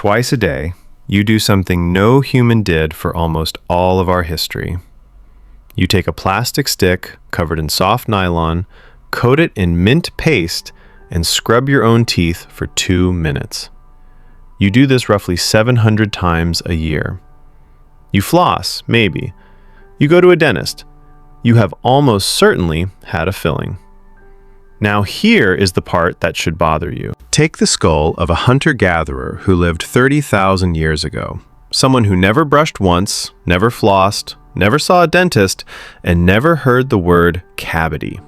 Twice a day, you do something no human did for almost all of our history. You take a plastic stick covered in soft nylon, coat it in mint paste, and scrub your own teeth for 2 minutes. You do this roughly 700 times a year. You floss, maybe. You go to a dentist. You have almost certainly had a filling. Now here is the part that should bother you. Take the skull of a hunter-gatherer who lived 30,000 years ago. Someone who never brushed once, never flossed, never saw a dentist, and never heard the word cavity.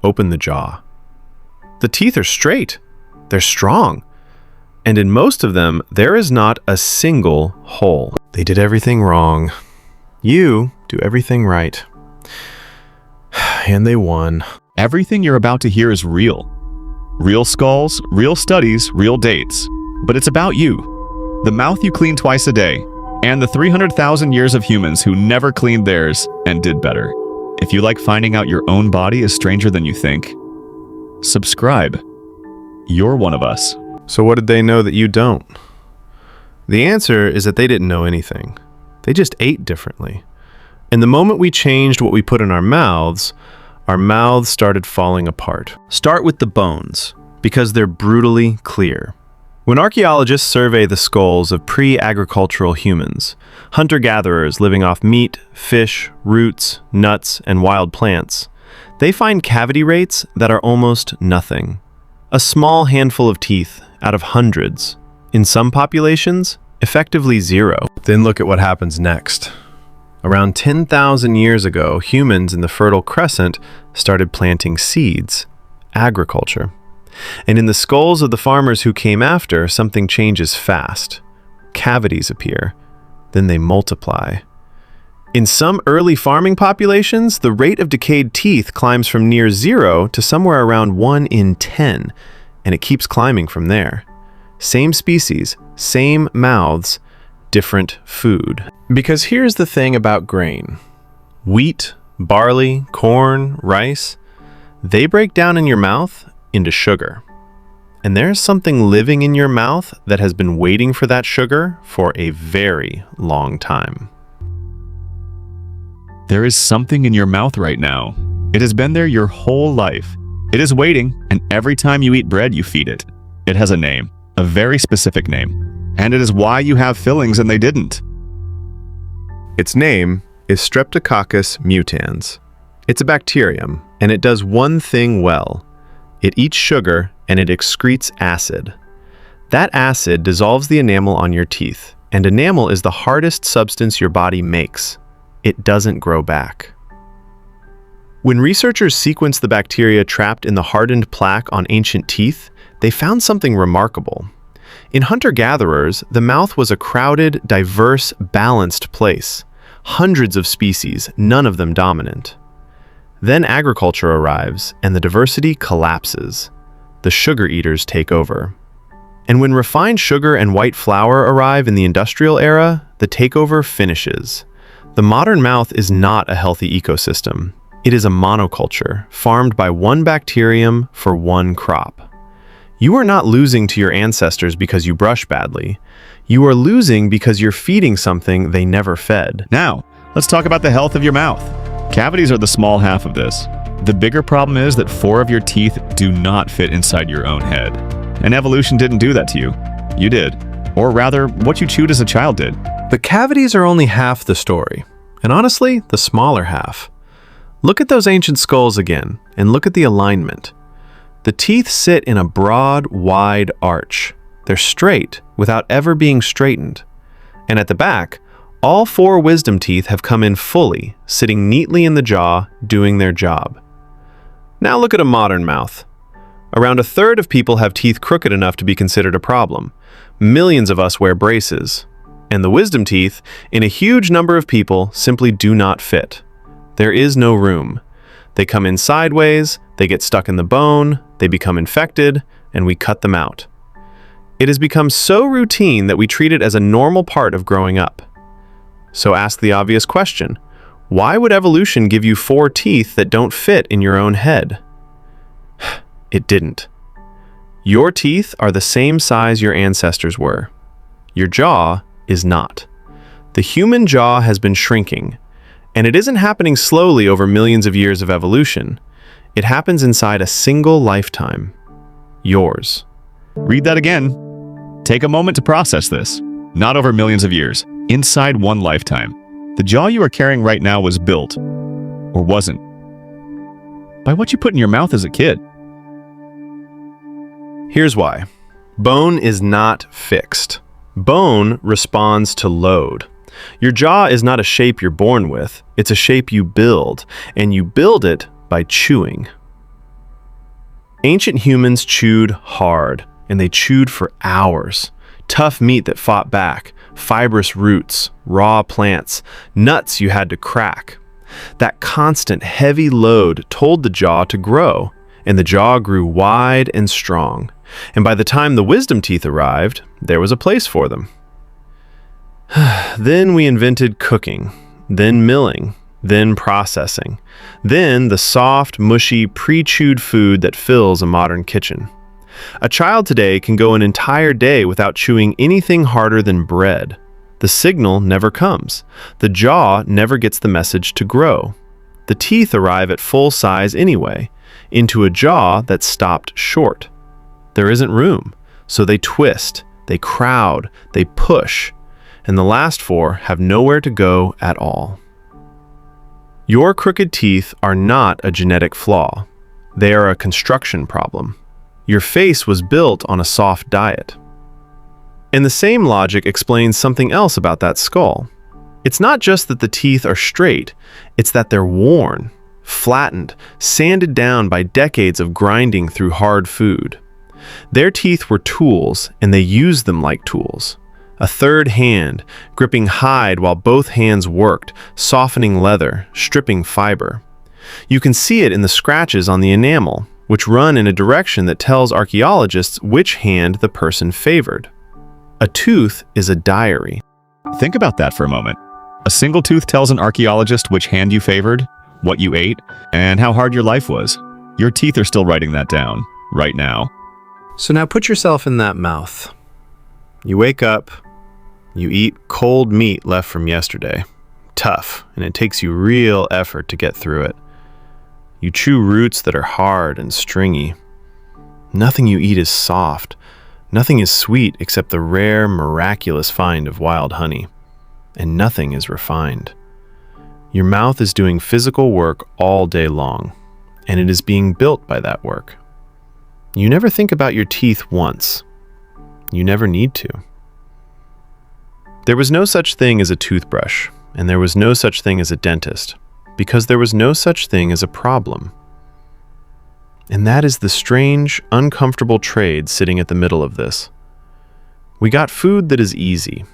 Open the jaw. The teeth are straight. They're strong. And in most of them, there is not a single hole. They did everything wrong. You do everything right. And they won. Everything you're about to hear is real. Real skulls, real studies, real dates. But it's about you. The mouth you clean twice a day, and the 300,000 years of humans who never cleaned theirs and did better. If you like finding out your own body is stranger than you think, subscribe. You're one of us. So what did they know that you don't? The answer is that they didn't know anything. They just ate differently. And the moment we changed what we put in our mouths started falling apart. Start with the bones, because they're brutally clear. When archaeologists survey the skulls of pre-agricultural humans, hunter-gatherers living off meat, fish, roots, nuts, and wild plants, they find cavity rates that are almost nothing. A small handful of teeth out of hundreds. In some populations, effectively zero. Then look at what happens next. Around 10,000 years ago, humans in the Fertile Crescent started planting seeds, agriculture. And in the skulls of the farmers who came after, something changes fast. Cavities appear, then they multiply. In some early farming populations, the rate of decayed teeth climbs from near 0 to somewhere around 1 in 10, and it keeps climbing from there. Same species, same mouths, different food. Because here's the thing about grain. Wheat, barley, corn, rice, they break down in your mouth into sugar. And there's something living in your mouth that has been waiting for that sugar for a very long time. There is something in your mouth right now. It has been there your whole life. It is waiting, and every time you eat bread, you feed it. It has a name, a very specific name. And it is why you have fillings and they didn't. Its name is Streptococcus mutans. It's a bacterium, and it does one thing well. It eats sugar, and it excretes acid. That acid dissolves the enamel on your teeth, and enamel is the hardest substance your body makes. It doesn't grow back. When researchers sequenced the bacteria trapped in the hardened plaque on ancient teeth, they found something remarkable. In hunter-gatherers, the mouth was a crowded, diverse, balanced place. Hundreds of species, none of them dominant. Then agriculture arrives, and the diversity collapses. The sugar eaters take over. And when refined sugar and white flour arrive in the industrial era, the takeover finishes. The modern mouth is not a healthy ecosystem. It is a monoculture, farmed by one bacterium for one crop. You are not losing to your ancestors because you brush badly. You are losing because you're feeding something they never fed. Now, let's talk about the health of your mouth. Cavities are the small half of this. The bigger problem is that 4 of your teeth do not fit inside your own head. And evolution didn't do that to you. You did. Or rather, what you chewed as a child did. But cavities are only half the story. And honestly, the smaller half. Look at those ancient skulls again, and look at the alignment. The teeth sit in a broad, wide arch. They're straight without ever being straightened. And at the back, all 4 wisdom teeth have come in fully, sitting neatly in the jaw, doing their job. Now look at a modern mouth. Around a third of people have teeth crooked enough to be considered a problem. Millions of us wear braces. And the wisdom teeth, in a huge number of people, simply do not fit. There is no room. They come in sideways, they get stuck in the bone, they become infected, and we cut them out. It has become so routine that we treat it as a normal part of growing up. So ask the obvious question, why would evolution give you 4 teeth that don't fit in your own head? It didn't. Your teeth are the same size your ancestors were. Your jaw is not. The human jaw has been shrinking, and it isn't happening slowly over millions of years of evolution. It happens inside a single lifetime. Yours. Read that again. Take a moment to process this. Not over millions of years. Inside one lifetime. The jaw you are carrying right now was built, or wasn't, by what you put in your mouth as a kid. Here's why. Bone is not fixed. Bone responds to load. Your jaw is not a shape you're born with. It's a shape you build, and you build it by chewing. Ancient humans chewed hard, and they chewed for hours. Tough meat that fought back, fibrous roots, raw plants, nuts you had to crack. That constant heavy load told the jaw to grow, and the jaw grew wide and strong. And by the time the wisdom teeth arrived, there was a place for them. Then we invented cooking, then milling, then processing, then the soft, mushy, pre-chewed food that fills a modern kitchen. A child today can go an entire day without chewing anything harder than bread. The signal never comes. The jaw never gets the message to grow. The teeth arrive at full size anyway, into a jaw that's stopped short. There isn't room, so they twist, they crowd, they push, and the last four have nowhere to go at all. Your crooked teeth are not a genetic flaw. They are a construction problem. Your face was built on a soft diet. And the same logic explains something else about that skull. It's not just that the teeth are straight, it's that they're worn, flattened, sanded down by decades of grinding through hard food. Their teeth were tools, and they used them like tools. A third hand, gripping hide while both hands worked, softening leather, stripping fiber. You can see it in the scratches on the enamel, which run in a direction that tells archaeologists which hand the person favored. A tooth is a diary. Think about that for a moment. A single tooth tells an archaeologist which hand you favored, what you ate, and how hard your life was. Your teeth are still writing that down, right now. So now put yourself in that mouth. You wake up, you eat cold meat left from yesterday. Tough, and it takes you real effort to get through it. You chew roots that are hard and stringy. Nothing you eat is soft. Nothing is sweet except the rare, miraculous find of wild honey. And nothing is refined. Your mouth is doing physical work all day long, and it is being built by that work. You never think about your teeth once. You never need to. There was no such thing as a toothbrush, and there was no such thing as a dentist, because there was no such thing as a problem. And that is the strange, uncomfortable trade sitting at the middle of this. We got food that is easy,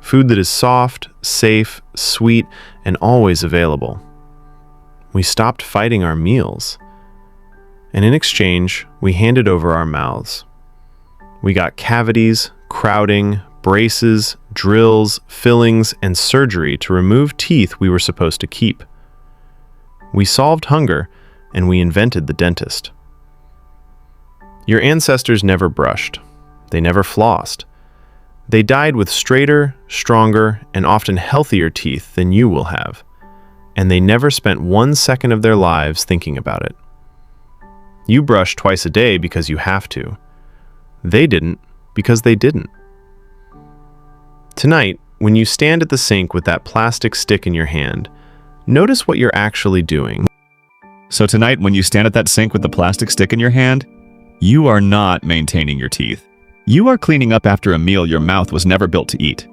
food that is soft, safe, sweet, and always available. We stopped fighting our meals, and in exchange, we handed over our mouths. We got cavities, crowding, braces, drills, fillings, and surgery to remove teeth we were supposed to keep. We solved hunger, and we invented the dentist. Your ancestors never brushed. They never flossed. They died with straighter, stronger, and often healthier teeth than you will have, and they never spent 1 second of their lives thinking about it. You brush twice a day because you have to. They didn't because they didn't. Tonight, when you stand at the sink with that plastic stick in your hand, notice what you're actually doing. So tonight, when you stand at that sink with the plastic stick in your hand, you are not maintaining your teeth. You are cleaning up after a meal your mouth was never built to eat.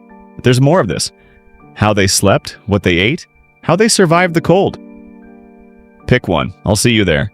There's more of this. How they slept, what they ate, how they survived the cold. Pick one. I'll see you there.